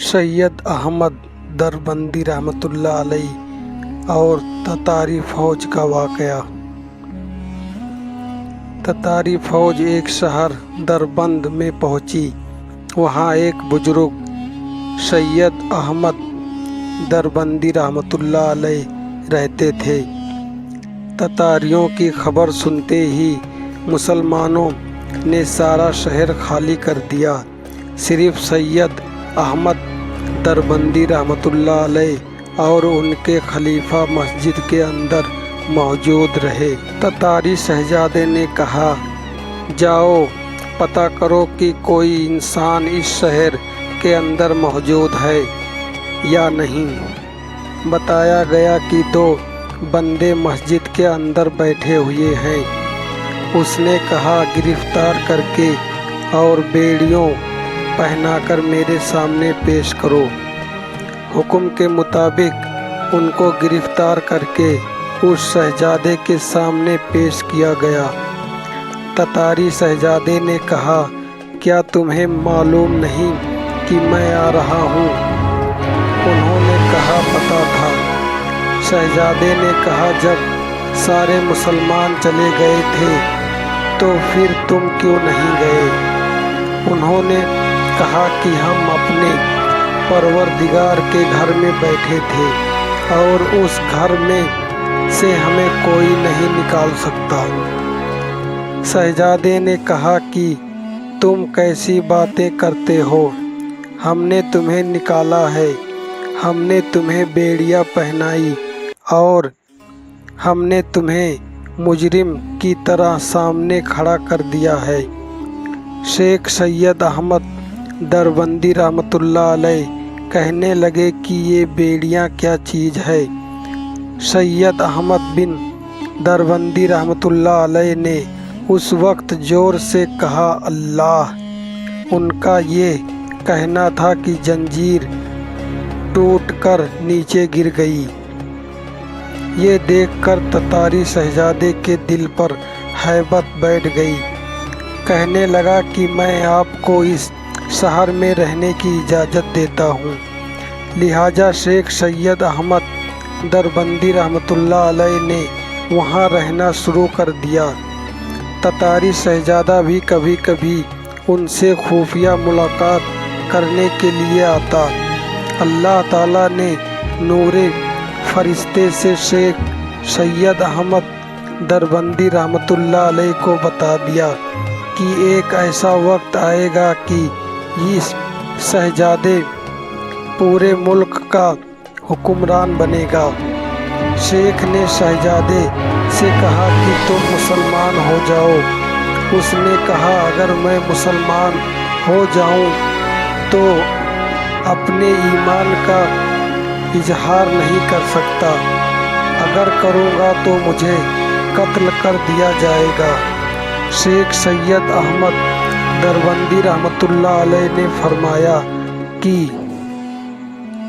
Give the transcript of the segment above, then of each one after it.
सैयद अहमद दरबंदी रहमतुल्लाह अलैह और ततारी फौज का वाक़या। ततारी फौज एक शहर दरबंद में पहुंची। वहां एक बुजुर्ग सैयद अहमद दरबंदी रहमतुल्लाह अलैह रहते थे। ततारियों की खबर सुनते ही मुसलमानों ने सारा शहर खाली कर दिया। सिर्फ सैयद अहमद दरबंदी रहमतुल्लाह अलैह और उनके खलीफा मस्जिद के अंदर मौजूद रहे। ततारी शहजादे ने कहा, जाओ पता करो कि कोई इंसान इस शहर के अंदर मौजूद है या नहीं। बताया गया कि 2 बंदे मस्जिद के अंदर बैठे हुए हैं। उसने कहा, गिरफ्तार करके और बेड़ियों पहनाकर मेरे सामने पेश करो। हुक्म के मुताबिक उनको गिरफ्तार करके उस शहजादे के सामने पेश किया गया। ततारी शहजादे ने कहा, क्या तुम्हें मालूम नहीं कि मैं आ रहा हूँ? उन्होंने कहा, पता था। शहजादे ने कहा, जब सारे मुसलमान चले गए थे तो फिर तुम क्यों नहीं गए? उन्होंने कहा कि हम अपने परवरदिगार के घर में बैठे थे और उस घर में से हमें कोई नहीं निकाल सकता। शहजादे ने कहा कि तुम कैसी बातें करते हो? हमने तुम्हें निकाला है, हमने तुम्हें बेड़ियाँ पहनाई और हमने तुम्हें मुजरिम की तरह सामने खड़ा कर दिया है। शेख सैयद अहमद दरबंदी रहमतुल्लाह अलैह कहने लगे कि ये बेड़ियाँ क्या चीज़ है। सैयद अहमद बिन दरबंदी रहमतुल्लाह अलैह ने उस वक्त ज़ोर से कहा, अल्लाह। उनका ये कहना था कि जंजीर टूटकर नीचे गिर गई। ये देखकर ततारी शहजादे के दिल पर हैबत बैठ गई। कहने लगा कि मैं आपको इस शहर में रहने की इजाज़त देता हूँ। लिहाजा शेख सैयद अहमद दरबंदी रहमतुल्लाह अलैह ने वहाँ रहना शुरू कर दिया। ततारी शहजादा भी कभी कभी उनसे खुफिया मुलाकात करने के लिए आता। अल्लाह ताला ने नूरे फरिश्ते से शेख सैयद अहमद दरबंदी रहमतुल्लाह अलैह को बता दिया कि एक ऐसा वक्त आएगा कि इस शहजादे पूरे मुल्क का हुक्मरान बनेगा। शेख ने शहजादे से कहा कि तुम मुसलमान हो जाओ। उसने कहा, अगर मैं मुसलमान हो जाऊं तो अपने ईमान का इजहार नहीं कर सकता। अगर करूंगा तो मुझे कत्ल कर दिया जाएगा। शेख सैयद अहमद दरबंदी रहमतुल्लाह अलैह ने फरमाया कि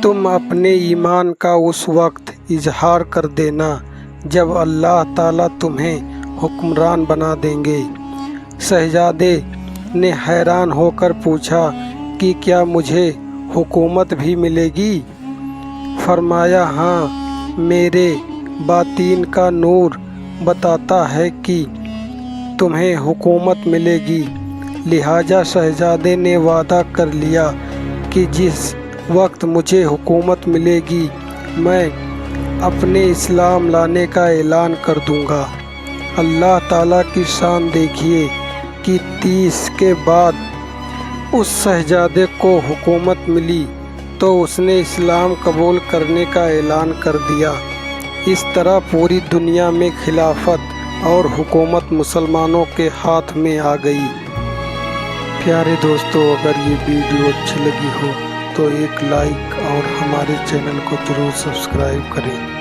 तुम अपने ईमान का उस वक्त इजहार कर देना जब अल्लाह ताला तुम्हें हुक्मरान बना देंगे। शहजादे ने हैरान होकर पूछा कि क्या मुझे हुकूमत भी मिलेगी? फरमाया, हाँ, मेरे बातीन का नूर बताता है कि तुम्हें हुकूमत मिलेगी। लिहाजा शहजादे ने वादा कर लिया कि जिस वक्त मुझे हुकूमत मिलेगी मैं अपने इस्लाम लाने का ऐलान कर दूंगा। अल्लाह ताला की शान देखिए कि 30 के बाद उस शहजादे को हुकूमत मिली तो उसने इस्लाम कबूल करने का ऐलान कर दिया। इस तरह पूरी दुनिया में खिलाफत और हुकूमत मुसलमानों के हाथ में आ गई। प्यारे दोस्तों, अगर ये वीडियो अच्छी लगी हो तो एक लाइक और हमारे चैनल को ज़रूर सब्सक्राइब करें।